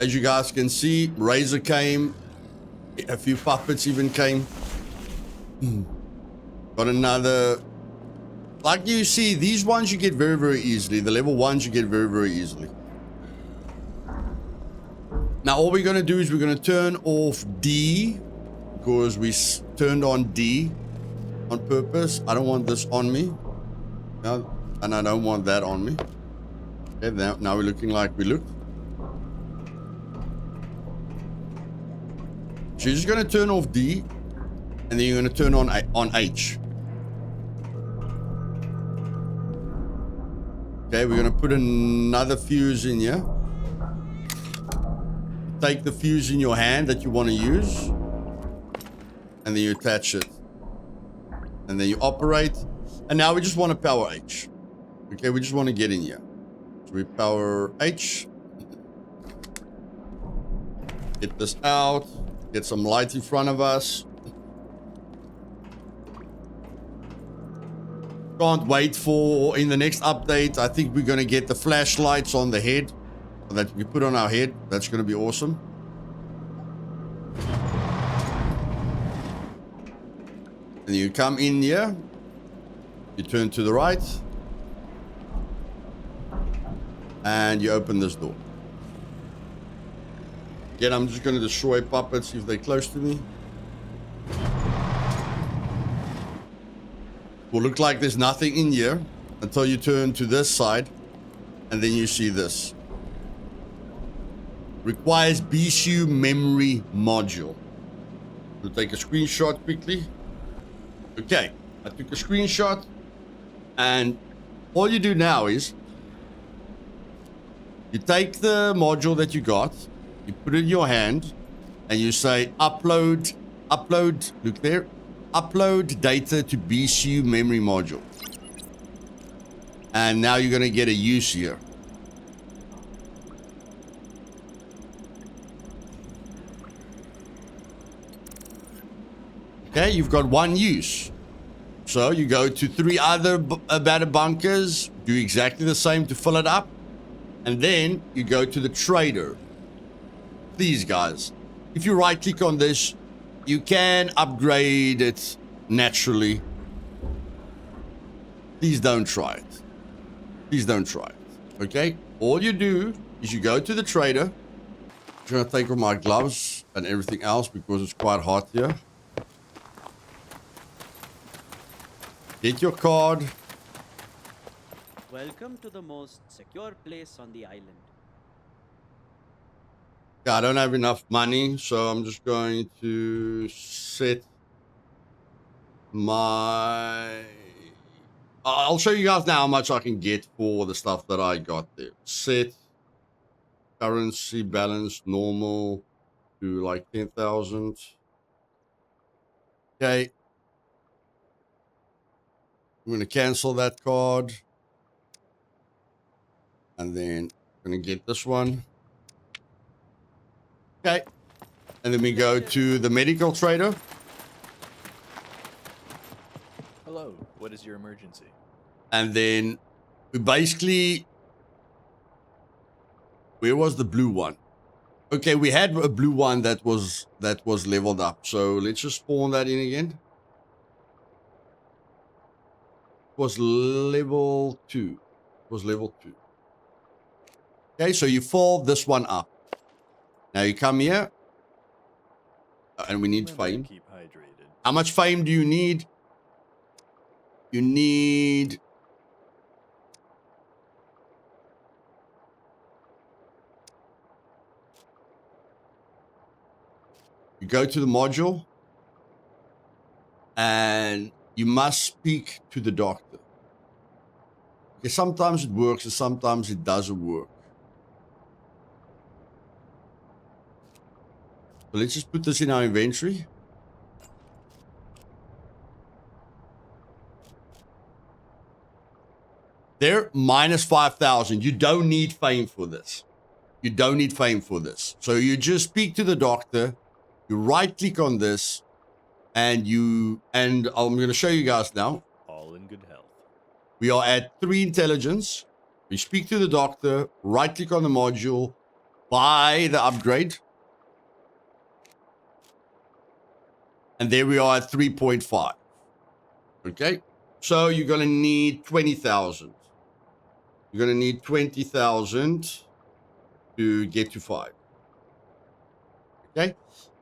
As you guys can see, Razor came, a few puppets even came. Got another. Like you see, these ones you get very, very easily. The level ones you get very, very easily. Now all we're going to do is we're going to turn off D, because we turned on D on purpose. I don't want this on me. No, and I don't want that on me. Okay, now we're looking like we looked. So you're just going to turn off D, and then you're going to turn on H. Okay, we're going to put another fuse in here. Take the fuse in your hand that you want to use, and then you attach it. And then you operate. And now we just want to power H. Okay, we just want to get in here. So we power H. Get this out. Get some light in front of us. Can't wait for, in the next update, I think we're going to get the flashlights on the head that we put on our head. That's going to be awesome. And you come in here. You turn to the right. And you open this door. Again, I'm just going to destroy puppets if they're close to me. Will look like there's nothing in here until you turn to this side, and then you see this. Requires BCU memory module. We'll take a screenshot quickly. Okay, I took a screenshot, and all you do now is you take the module that you got, you put it in your hand, and you say upload, look there. Upload data to BCU memory module. And now you're going to get a use here. Okay, you've got one use. So you go to 3 other battle bunkers, do exactly the same to fill it up. And then you go to the trader. Please, guys, if you right click on this, you can upgrade it naturally. Please don't try it. Please don't try it. Okay? All you do is you go to the trader. I'm going to take off my gloves and everything else because it's quite hot here. Get your card.
Welcome to the most secure place on the island.
Yeah, I don't have enough money, so I'm just going to set my I'll show you guys now how much I can get for the stuff that I got there. Set currency balance normal to like 10,000. Okay. I'm going to cancel that card. And then I'm going to get this one. Okay. And then we go to the medical trader.
Hello, what is your emergency?
And then we basically... Where was the blue one? Okay, we had a blue one that was leveled up. So let's just spawn that in again. It was level 2. It was level 2. Okay, so you fold this one up. Now you come here. And we need
Remember to
fame.
keep hydrated.
How much fame do you need? You need... You go to the module. And you must speak to the doctor. Okay, sometimes it works and sometimes it doesn't work. So let's just put this in our inventory. There, minus 5,000. You don't need fame for this. You don't need fame for this. So you just speak to the doctor. You right click on this. And I'm going to show you guys now.
All in good health.
We are at 3 intelligence. We speak to the doctor. Right click on the module. Buy the upgrade. And there we are at 3.5. Okay. So you're going to need 20,000. You're going to need 20,000 to get to 5. Okay.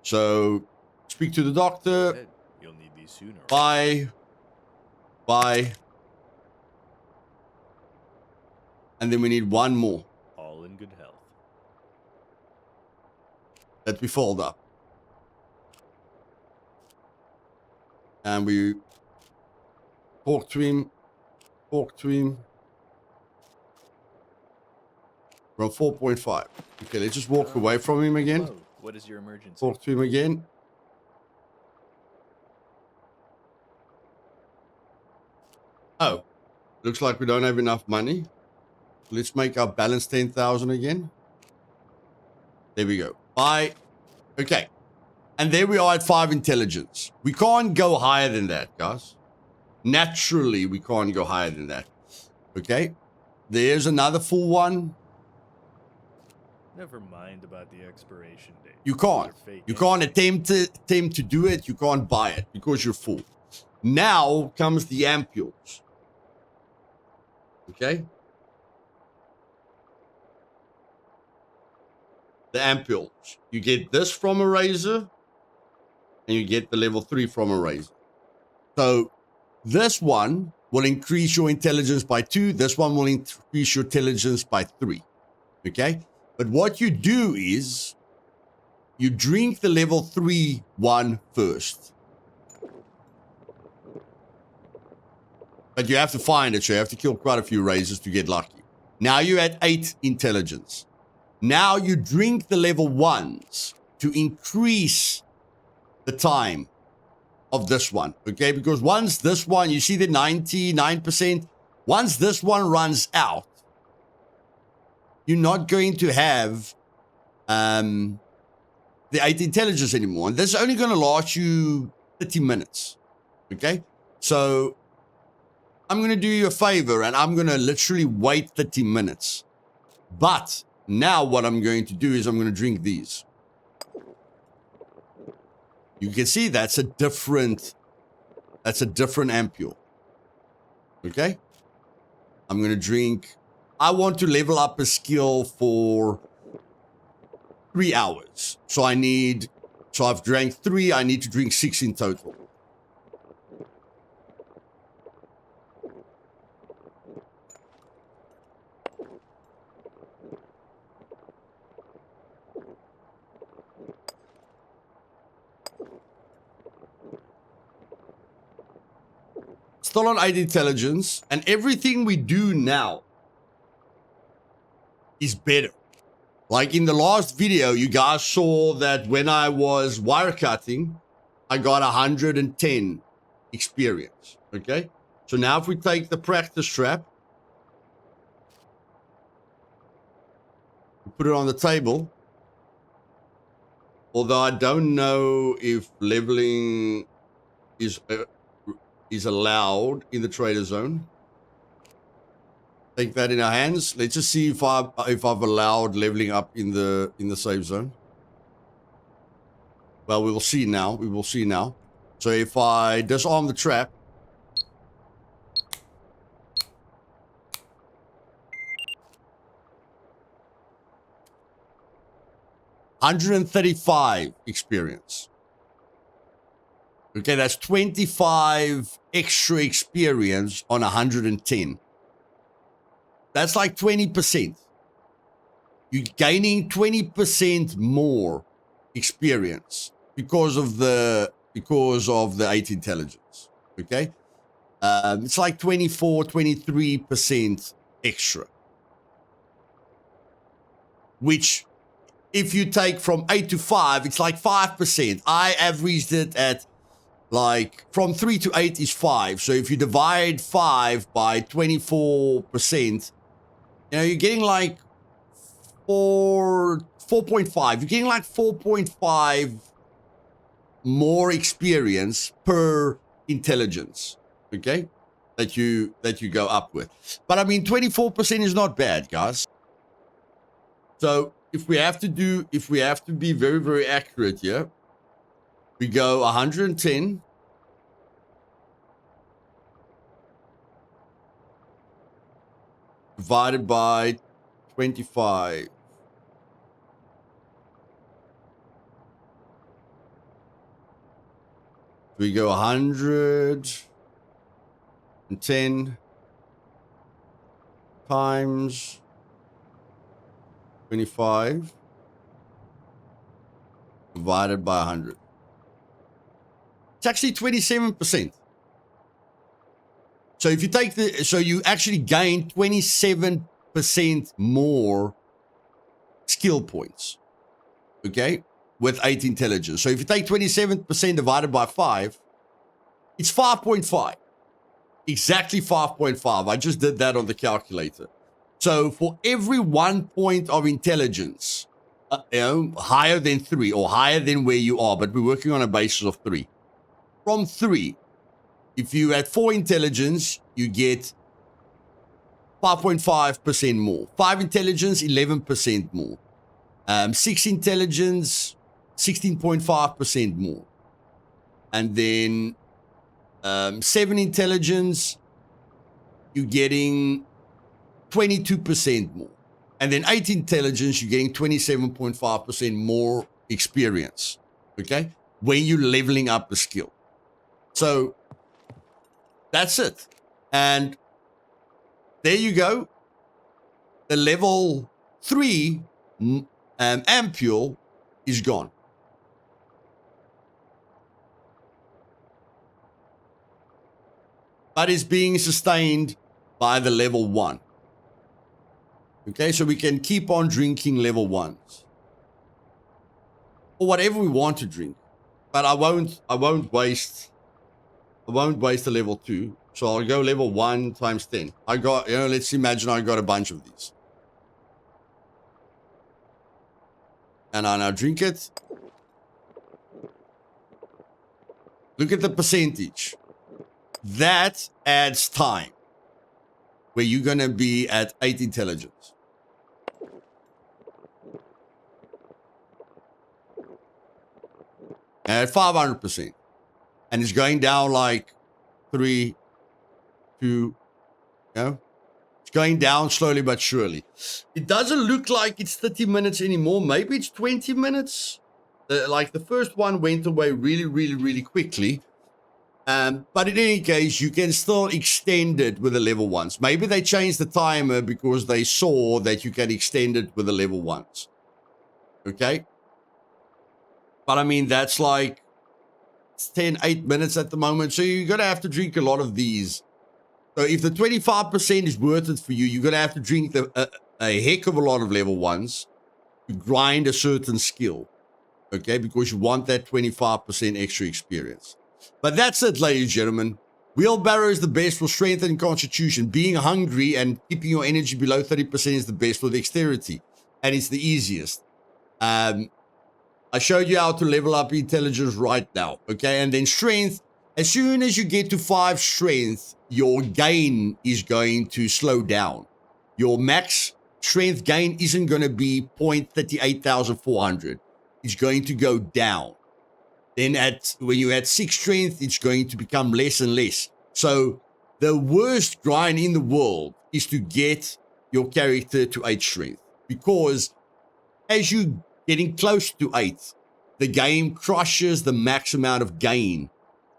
So speak to the doctor.
You'll need these sooner.
Buy. And then we need one more.
All in good health.
That we fold up. And we talk to him. We're on 4.5. Okay, let's just walk away from him again.
Hello, what is your emergency?
Talk to him again. Oh, looks like we don't have enough money. Let's make our balance 10,000 again. There we go. Buy. Okay. And there we are at 5 intelligence. We can't go higher than that, guys. Naturally, we can't go higher than that. Okay. There's another full one.
Never mind about the expiration date.
You can't. You can't attempt to do it. You can't buy it because you're full. Now comes the ampules. Okay. The ampules. You get this from a razor. And you get the level 3 from a razor. So this one will increase your intelligence by 2. This one will increase your intelligence by 3. Okay. But what you do is you drink the level 3 one first. But you have to find it. So you have to kill quite a few razors to get lucky. Now you're at 8 intelligence. Now you drink the level 1s to increase the time of this one. Okay. Because once this one, you see the 99%. Once this one runs out, you're not going to have the 8 intelligence anymore. And this is only going to last you 30 minutes. Okay. So I'm going to do you a favor and I'm going to literally wait 30 minutes. But now what I'm going to do is I'm going to drink these. You can see that's a different ampule. Okay. I'm going to drink. I want to level up a skill for 3 hours. So I've drank 3. I need to drink 6 in total. Still on 8 intelligence, and everything we do now is better. Like in the last video, you guys saw that when I was wire cutting, I got 110 experience, okay? So now if we take the practice trap, put it on the table, although I don't know if leveling is allowed in the trader zone. Take that in our hands. Let's just see if I've allowed leveling up in the safe zone. Well, we will see now. We will see now. So if I disarm the trap, $135 experience. Okay, that's 25 extra experience on 110. That's like 20%. You're gaining 20% more experience because of the 8 intelligence. Okay, it's like 24, 23% extra. Which, if you take from 8 to 5, it's like 5%. I averaged it at like from 3 to 8 is 5. So if you divide 5 by 24%, you know, you're getting like 4.5. You're getting like 4.5 more experience per intelligence, okay? That you go up with. But I mean, 24% is not bad, guys. So if we have to be very, very accurate here, we go 110 divided by 25. We go 110 times 25 divided by 100. It's actually 27%. So if you take so you actually gain 27% more skill points, okay, with 8 intelligence. So if you take 27% divided by 5, it's 5.5. Exactly 5.5. I just did that on the calculator. So for every 1 point of intelligence, higher than 3 or higher than where you are, but we're working on a basis of 3. From 3, if you had 4 intelligence, you get 5.5% more. 5 intelligence, 11% more. 6 intelligence, 16.5% more. And then 7 intelligence, you're getting 22% more. And then 8 intelligence, you're getting 27.5% more experience. Okay? When you're leveling up the skill. So that's it. And there you go. The level 3 ampule is gone. But it's being sustained by the level 1. Okay, so we can keep on drinking level 1s. Or whatever we want to drink. But I won't waste the level 2. So I'll go level 1 times 10. I got, let's imagine I got a bunch of these. And I now drink it. Look at the percentage. That adds time. Where you're going to be at 8 intelligence. At 500%. And it's going down like 3, 2, it's going down slowly but surely. It doesn't look like it's 30 minutes anymore. Maybe it's 20 minutes. Like the first one went away really, really, really quickly. But in any case, you can still extend it with the level 1s. Maybe they changed the timer because they saw that you can extend it with the level 1s. Okay? But I mean, that's like 10, 8 minutes at the moment. So you're going to have to drink a lot of these. So if the 25% is worth it for you, you're going to have to drink a heck of a lot of level 1s to grind a certain skill. Okay, because you want that 25% extra experience. But that's it, ladies and gentlemen. Wheelbarrow is the best for strength and constitution. Being hungry and keeping your energy below 30% is the best for dexterity. And it's the easiest. I showed you how to level up intelligence right now. Okay, and then strength. As soon as you get to 5 strength, your gain is going to slow down. Your max strength gain isn't going to be 0.38,400. It's going to go down. Then when you're at 6 strength, it's going to become less and less. So the worst grind in the world is to get your character to 8 strength. Because as you're getting close to 8, the game crushes the max amount of gain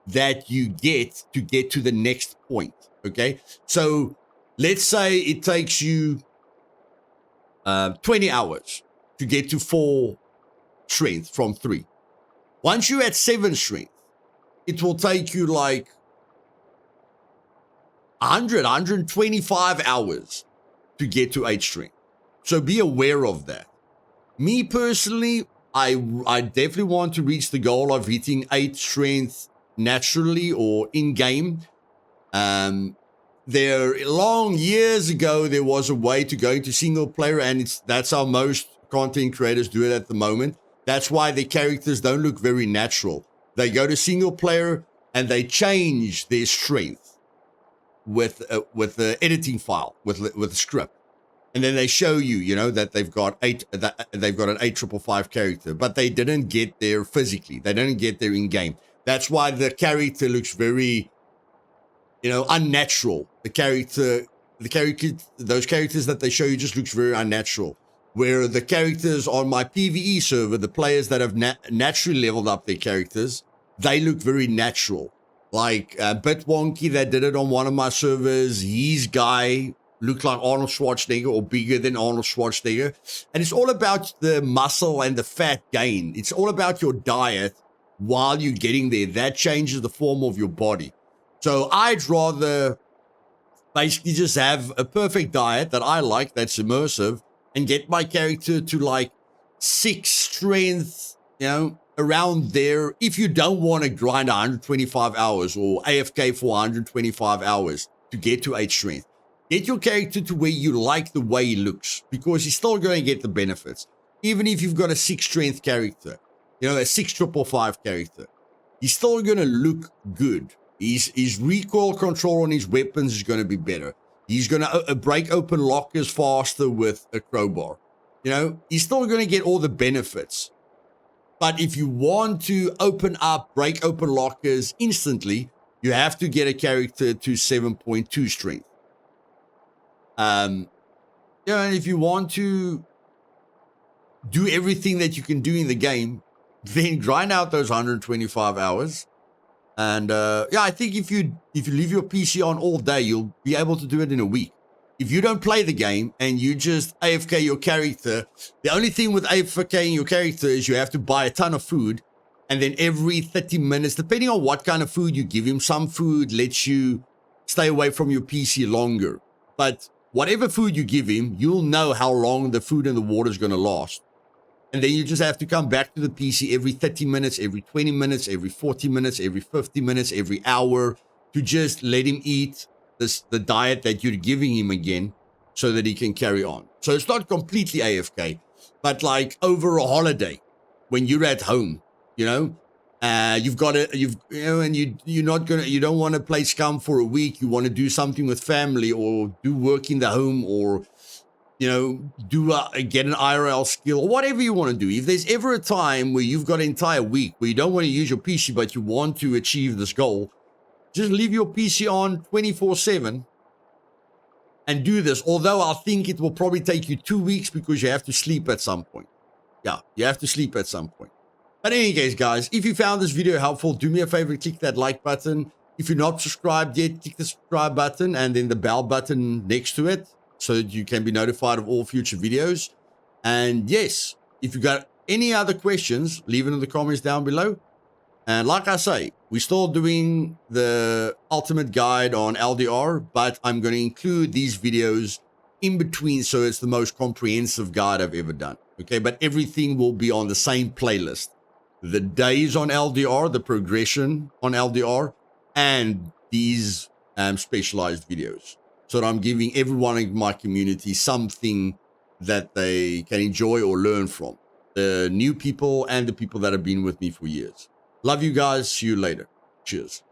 that you get to the next point. Okay? So let's say it takes you 20 hours to get to 4 strength from 3. Once you're at 7 strength, it will take you like 125 hours to get to 8 strength. So be aware of that. Me personally, I definitely want to reach the goal of hitting 8 strength naturally or in-game. Long years ago, there was a way to go into single player, and that's how most content creators do it at the moment. That's why their characters don't look very natural. They go to single player and they change their strength with the editing file, with the script, and then they show you, that they've got an 8555 character, but they didn't get there physically. They didn't get there in game. That's why the character looks very, unnatural. Those characters that they show you just looks very unnatural. Where the characters on my PvE server, the players that have naturally leveled up their characters, they look very natural. Like Bitwonky that did it on one of my servers, his guy looked like Arnold Schwarzenegger or bigger than Arnold Schwarzenegger. And it's all about the muscle and the fat gain. It's all about your diet while you're getting there. That changes the form of your body. So I'd rather basically just have a perfect diet that I like, that's immersive, and get my character to like 6 strength, around there. If you don't want to grind 125 hours or AFK for 125 hours to get to 8 strength, get your character to where you like the way he looks, because he's still going to get the benefits. Even if you've got a 6 strength character, a 6555 character, he's still going to look good. His recoil control on his weapons is going to be better. He's going to break open lockers faster with a crowbar. He's still going to get all the benefits. But if you want to break open lockers instantly, you have to get a character to 7.2 strength. And if you want to do everything that you can do in the game, then grind out those 125 hours. And I think if you leave your PC on all day, you'll be able to do it in a week. If you don't play the game and you just AFK your character, the only thing with AFKing your character is you have to buy a ton of food, and then every 30 minutes, depending on what kind of food you give him, some food lets you stay away from your PC longer. But whatever food you give him, you'll know how long the food and the water is going to last. And then you just have to come back to the PC every 30 minutes, every 20 minutes, every 40 minutes, every 50 minutes, every hour, to just let him eat the diet that you're giving him again, so that he can carry on. So it's not completely AFK, but like over a holiday, when you're at home, you don't want to play Scum for a week. You want to do something with family, or do work in the home, or get an IRL skill, or whatever you want to do. If there's ever a time where you've got an entire week where you don't want to use your PC, but you want to achieve this goal, just leave your PC on 24/7 and do this. Although I think it will probably take you 2 weeks, because you have to sleep at some point. Yeah, you have to sleep at some point. But in any case, guys, if you found this video helpful, do me a favor, click that like button. If you're not subscribed yet, click the subscribe button and then the bell button next to it, so that you can be notified of all future videos. And yes, if you got any other questions, leave it in the comments down below. And like I say, we're still doing the ultimate guide on LDR, but I'm going to include these videos in between, so it's the most comprehensive guide I've ever done. Okay, but everything will be on the same playlist. The days on LDR, the progression on LDR, and these specialized videos. So that I'm giving everyone in my community something that they can enjoy or learn from. The new people and the people that have been with me for years. Love you guys. See you later. Cheers.